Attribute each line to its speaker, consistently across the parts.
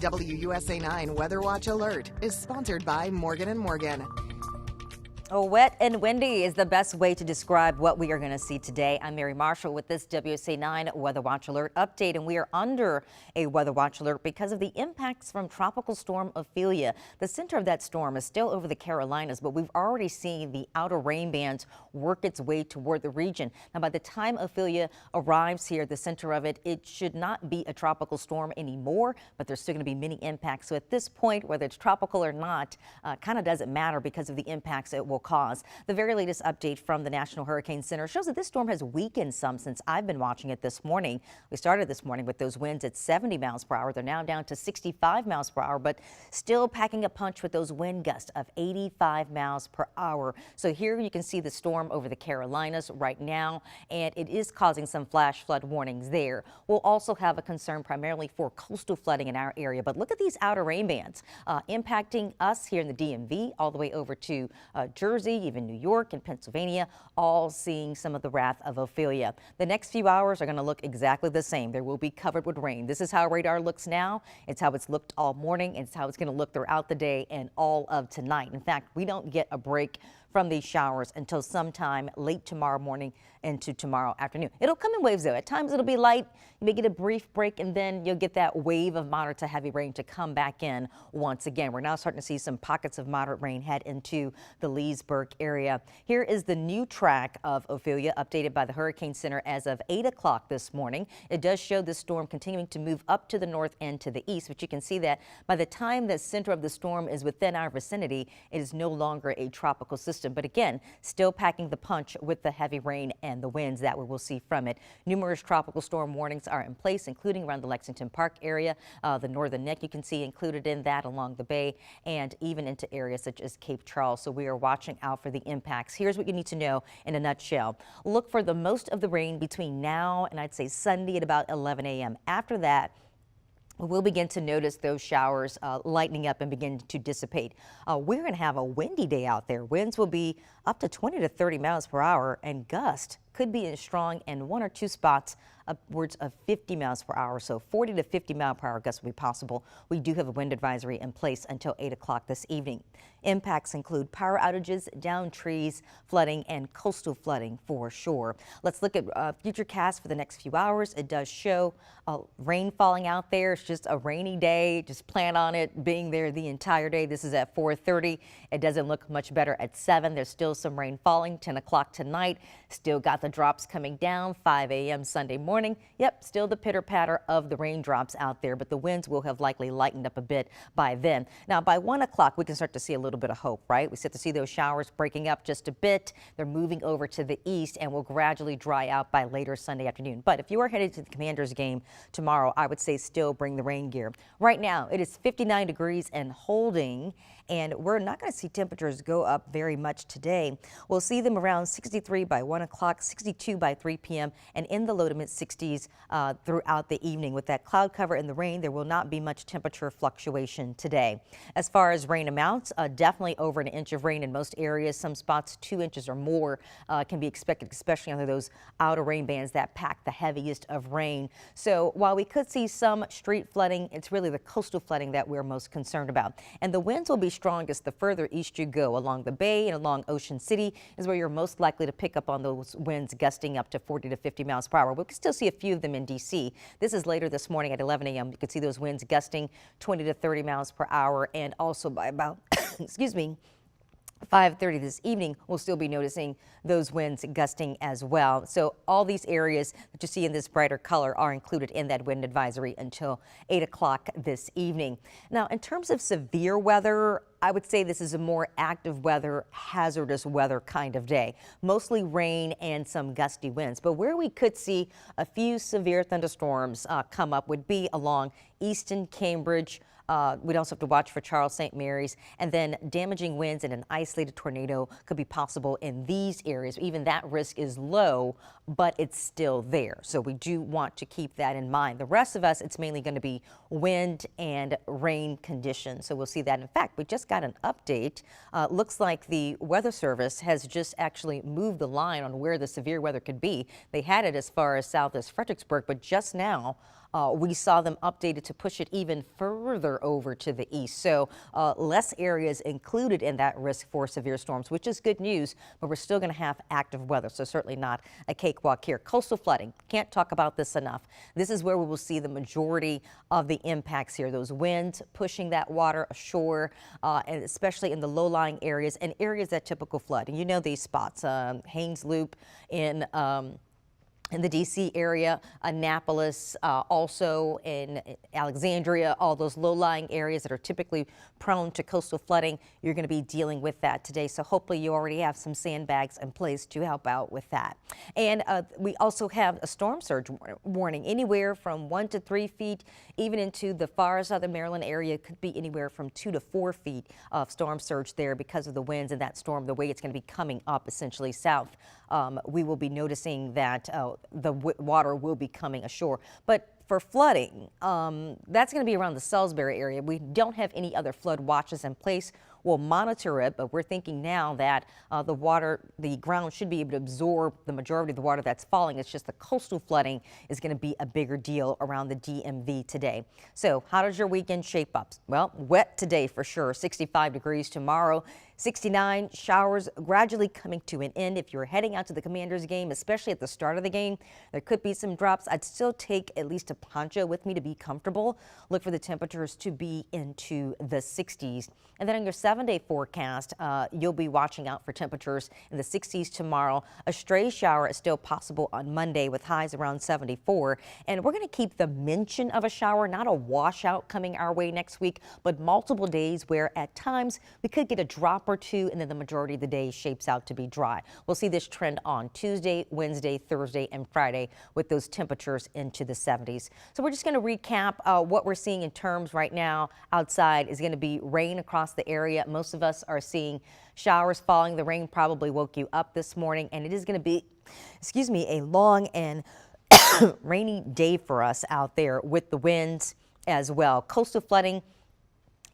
Speaker 1: WUSA 9 Weather Watch Alert is sponsored by Morgan & Morgan.
Speaker 2: Oh, wet and windy is the best way to describe what we are going to see today. I'm Mary Marshall with this WUSA 9 Weather Watch Alert update, and we are under a Weather Watch Alert because of the impacts from Tropical Storm Ophelia. The center of that storm is still over the Carolinas, but we've already seen the outer rain bands work its way toward the region. Now, by the time Ophelia arrives here, the center of it, it should not be a tropical storm anymore, but there's still going to be many impacts. So at this point, whether it's tropical or not, kind of doesn't matter because of the impacts it will cause. The very latest update from the National Hurricane Center shows that this storm has weakened some since I've been watching it this morning. We started this morning with those winds at 70 miles per hour. They're now down to 65 miles per hour, but still packing a punch with those wind gusts of 85 miles per hour. So here you can see the storm over the Carolinas right now, and it is causing some flash flood warnings there. We'll also have a concern primarily for coastal flooding in our area, but look at these outer rain bands impacting us here in the DMV all the way over to Jersey, even New York and Pennsylvania, all seeing some of the wrath of Ophelia. The next few hours are going to look exactly the same. They will be covered with rain. This is how radar looks now. It's how it's looked all morning. It's how it's going to look throughout the day and all of tonight. In fact, we don't get a break from these showers until sometime late tomorrow morning into tomorrow afternoon. It'll come in waves though. At times it'll be light. You may get a brief break and then you'll get that wave of moderate to heavy rain to come back in once again. We're now starting to see some pockets of moderate rain head into the Leesburg area. Here is the new track of Ophelia updated by the Hurricane Center as of 8 o'clock this morning. It does show the storm continuing to move up to the north and to the east, but you can see that by the time the center of the storm is within our vicinity, it is no longer a tropical system. But again, still packing the punch with the heavy rain and the winds that we will see from it. Numerous tropical storm warnings are in place, including around the Lexington Park area. The northern neck you can see included in that along the bay and even into areas such as Cape Charles. So we are watching out for the impacts. Here's what you need to know in a nutshell. Look for the most of the rain between now and I'd say Sunday at about 11 a.m. After that, we'll begin to notice those showers lightening up and begin to dissipate. We're going to have a windy day out there. Winds will be up to 20 to 30 miles per hour, and gust could be strong in one or two spots upwards of 50 miles per hour. So 40 to 50 mile per hour gusts will be possible. We do have a wind advisory in place until 8 o'clock this evening. Impacts include power outages, downed trees, flooding, and coastal flooding for sure. Let's look at future cast for the next few hours. It does show rain falling out there. It's just a rainy day. Just plan on it being there the entire day. This is at 4:30. It doesn't look much better at 7. There's still some rain falling. 10 o'clock tonight. Still got the drops coming down. 5 a.m. Sunday morning. Yep, still the pitter patter of the raindrops out there, but the winds will have likely lightened up a bit by then. Now, by 1 o'clock, we can start to see a little bit of hope, right? We start to see those showers breaking up just a bit. They're moving over to the east and will gradually dry out by later Sunday afternoon. But if you are headed to the Commanders game tomorrow, I would say still bring the rain gear. Right now, it is 59 degrees and holding, and we're not going to see temperatures go up very much today. We'll see them around 63 by 1 o'clock, 62 by 3 p.m., and in the low to mid 60s throughout the evening. With that cloud cover and the rain, there will not be much temperature fluctuation today. As far as rain amounts, definitely over an inch of rain in most areas. Some spots 2 inches or more can be expected, especially under those outer rain bands that pack the heaviest of rain. So while we could see some street flooding, it's really the coastal flooding that we're most concerned about. And the winds will be strongest the further east you go. Along the bay and along Ocean City is where you're most likely to pick up on those winds gusting up to 40 to 50 miles per hour. We can still see a few of them in D.C. This is later this morning at 11 a.m. You can see those winds gusting 20 to 30 miles per hour, and also by about, excuse me, 5:30 this evening, we'll still be noticing those winds gusting as well. So all these areas that you see in this brighter color are included in that wind advisory until 8 o'clock this evening. Now, in terms of severe weather, I would say this is a more active weather, hazardous weather kind of day. Mostly rain and some gusty winds. But where we could see a few severe thunderstorms come up would be along Easton, Cambridge. We'd also have to watch for Charles St. Mary's, and then damaging winds and an isolated tornado could be possible in these areas. Even that risk is low, but it's still there. So we do want to keep that in mind. The rest of us, it's mainly going to be wind and rain conditions. So we'll see that. In fact, we just got an update. Looks like the Weather Service has just actually moved the line on where the severe weather could be. They had it as far as south as Fredericksburg, but just now we saw them updated to push it even further over to the east. So less areas included in that risk for severe storms, which is good news, but we're still going to have active weather. So certainly not a cakewalk here. Coastal flooding, can't talk about this enough. This is where we will see the majority of the impacts here. Those winds pushing that water ashore, and especially in the low-lying areas and areas that typical flood. And you know these spots, Haynes Loop in the D.C. area, Annapolis, also in Alexandria, all those low-lying areas that are typically prone to coastal flooding. You're going to be dealing with that today. So hopefully you already have some sandbags in place to help out with that. And we also have a storm surge warning, anywhere from 1 to 3 feet, even into the far southern Maryland area. Could be anywhere from 2 to 4 feet of storm surge there because of the winds and that storm, the way it's going to be coming up essentially south. We will be noticing that the water will be coming ashore. But for flooding, that's going to be around the Salisbury area. We don't have any other flood watches in place. We'll monitor it, but we're thinking now that the ground should be able to absorb the majority of the water that's falling. It's just the coastal flooding is going to be a bigger deal around the DMV today. So how does your weekend shape up? Well, wet today for sure, 65 degrees tomorrow. 69, showers gradually coming to an end. If you're heading out to the Commanders game, especially at the start of the game, there could be some drops. I'd still take at least a poncho with me to be comfortable. Look for the temperatures to be into the 60s. And then on your 7-day forecast, you'll be watching out for temperatures in the 60s tomorrow. A stray shower is still possible on Monday with highs around 74. And we're going to keep the mention of a shower, not a washout coming our way next week, but multiple days where at times we could get a drop or two, and then the majority of the day shapes out to be dry. We'll see this trend on Tuesday, Wednesday, Thursday, and Friday with those temperatures into the 70s. So we're just going to recap what we're seeing in terms right now. Outside is going to be rain across the area. Most of us are seeing showers falling. The rain probably woke you up this morning, and it is going to be, a long and rainy day for us out there with the winds as well. Coastal flooding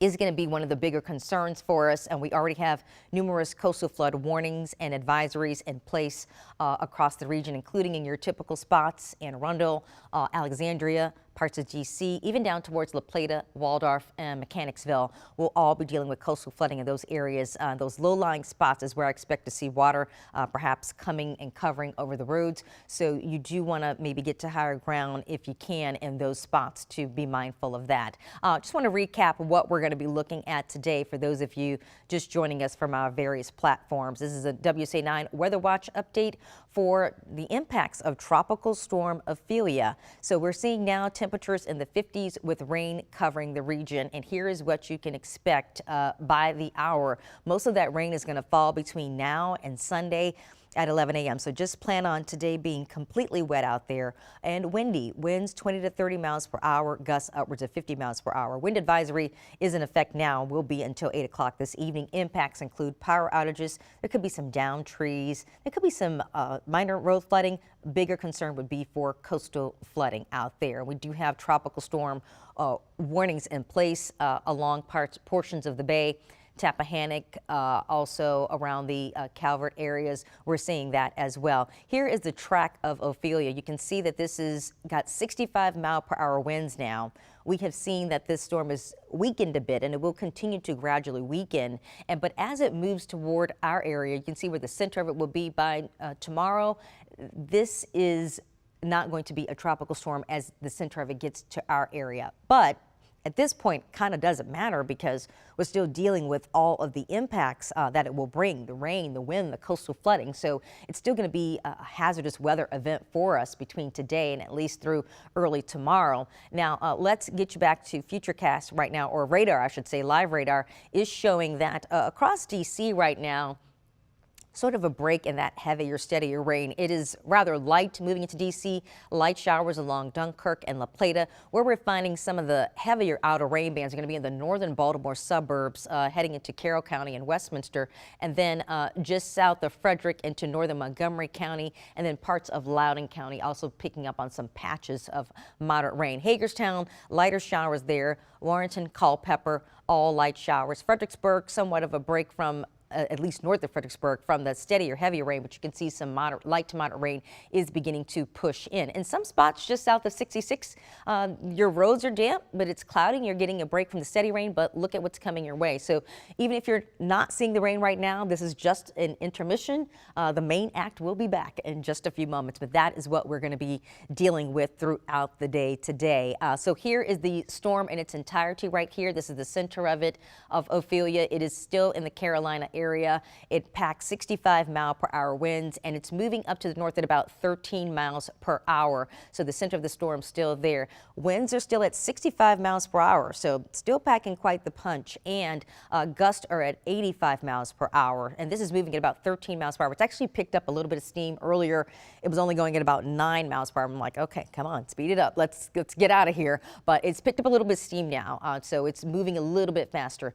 Speaker 2: is going to be one of the bigger concerns for us, and we already have numerous coastal flood warnings and advisories in place across the region, including in your typical spots, Anne Arundel, Alexandria, parts of D.C., even down towards La Plata, Waldorf, and Mechanicsville. We'll all be dealing with coastal flooding in those areas. Those low-lying spots is where I expect to see water perhaps coming and covering over the roads. So you do want to maybe get to higher ground if you can in those spots to be mindful of that. Just want to recap what we're going to be looking at today for those of you just joining us from our various platforms. This is a WSA 9 Weather Watch update for the impacts of Tropical Storm Ophelia. So we're seeing now temperatures in the 50s with rain covering the region, and here is what you can expect by the hour. Most of that rain is going to fall between now and Sunday at 11 a.m. So just plan on today being completely wet out there and windy. Winds 20 to 30 miles per hour, gusts upwards of 50 miles per hour. Wind advisory is in effect now, will be until 8 o'clock this evening. Impacts include power outages. There could be some downed trees. There could be some minor road flooding. Bigger concern would be for coastal flooding out there. We do have tropical storm warnings in place along portions of the bay. Tappahannock, also around the Calvert areas. We're seeing that as well. Here is the track of Ophelia. You can see that this is got 65 mile per hour winds now. We have seen that this storm is weakened a bit, and it will continue to gradually weaken. But as it moves toward our area, you can see where the center of it will be by tomorrow. This is not going to be a tropical storm as the center of it gets to our area. But at this point, kind of doesn't matter because we're still dealing with all of the impacts that it will bring, the rain, the wind, the coastal flooding. So it's still going to be a hazardous weather event for us between today and at least through early tomorrow. Now, let's get you back to Futurecast right now, or radar, I should say. Live radar is showing that across D.C. right now, sort of a break in that heavier, steadier rain. It is rather light moving into D.C., light showers along Dunkirk and La Plata. Where we're finding some of the heavier outer rain bands are going to be in the northern Baltimore suburbs, heading into Carroll County and Westminster, and then just south of Frederick into northern Montgomery County, and then parts of Loudoun County also picking up on some patches of moderate rain. Hagerstown, lighter showers there. Warrenton, Culpeper, all light showers. Fredericksburg, somewhat of a break from at least north of Fredericksburg, from the steady or heavy rain, but you can see some light to moderate rain is beginning to push in. In some spots just south of 66, your roads are damp, but it's cloudy. You're getting a break from the steady rain, but look at what's coming your way. So even if you're not seeing the rain right now, this is just an intermission. The main act will be back in just a few moments, but that is what we're going to be dealing with throughout the day today. So here is the storm in its entirety right here. This is the center of it, of Ophelia. It is still in the Carolina area. It packs 65-mile-per-hour winds, and it's moving up to the north at about 13 miles per hour. So the center of the storm still there. Winds are still at 65 miles per hour, so still packing quite the punch, and gusts are at 85 miles per hour, and this is moving at about 13 miles per hour. It's actually picked up a little bit of steam earlier. It was only going at about 9 miles per hour. I'm like, okay, come on, speed it up. Let's get out of here. But it's picked up a little bit of steam now, so it's moving a little bit faster,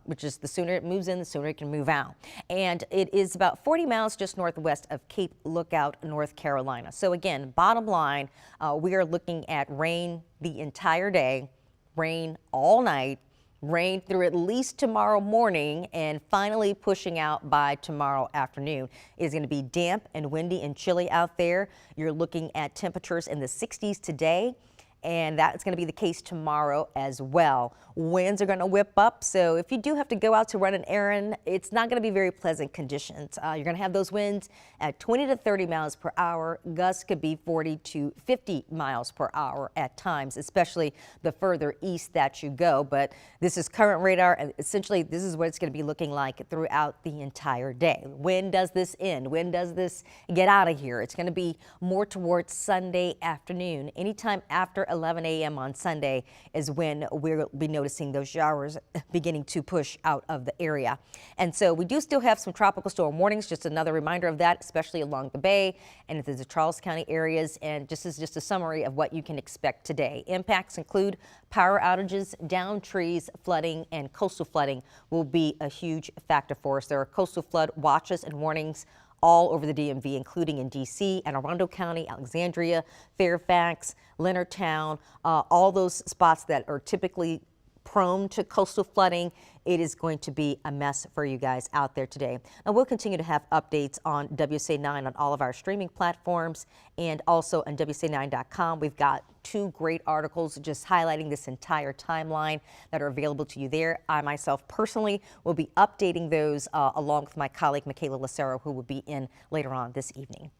Speaker 2: which is the sooner it moves in, the sooner it can move out. And it is about 40 miles just northwest of Cape Lookout, North Carolina. So again, bottom line, we are looking at rain the entire day, rain all night, rain through at least tomorrow morning, and finally pushing out by tomorrow afternoon. It is going to be damp and windy and chilly out there. You're looking at temperatures in the 60s today, and that's going to be the case tomorrow as well. Winds are going to whip up, so if you do have to go out to run an errand, it's not going to be very pleasant conditions. You're going to have those winds at 20 to 30 miles per hour. Gusts could be 40 to 50 miles per hour at times, especially the further east that you go. But this is current radar, and essentially this is what it's going to be looking like throughout the entire day. When does this end? When does this get out of here? It's going to be more towards Sunday afternoon. Anytime after 11 a.m. on Sunday is when we'll be noticing those showers beginning to push out of the area. And so we do still have some tropical storm warnings, just another reminder of that, especially along the bay and into the Charles County areas. And just as just a summary of what you can expect today. Impacts include power outages, downed trees, flooding, and coastal flooding will be a huge factor for us. There are coastal flood watches and warnings all over the DMV, including in D.C., Anne Arundel County, Alexandria, Fairfax, Leonardtown, all those spots that are typically prone to coastal flooding. It is going to be a mess for you guys out there today. And we'll continue to have updates on WSA 9 on all of our streaming platforms and also on WSA9.com. We've got 2 great articles just highlighting this entire timeline that are available to you there. I myself personally will be updating those along with my colleague Michaela Lucero, who will be in later on this evening.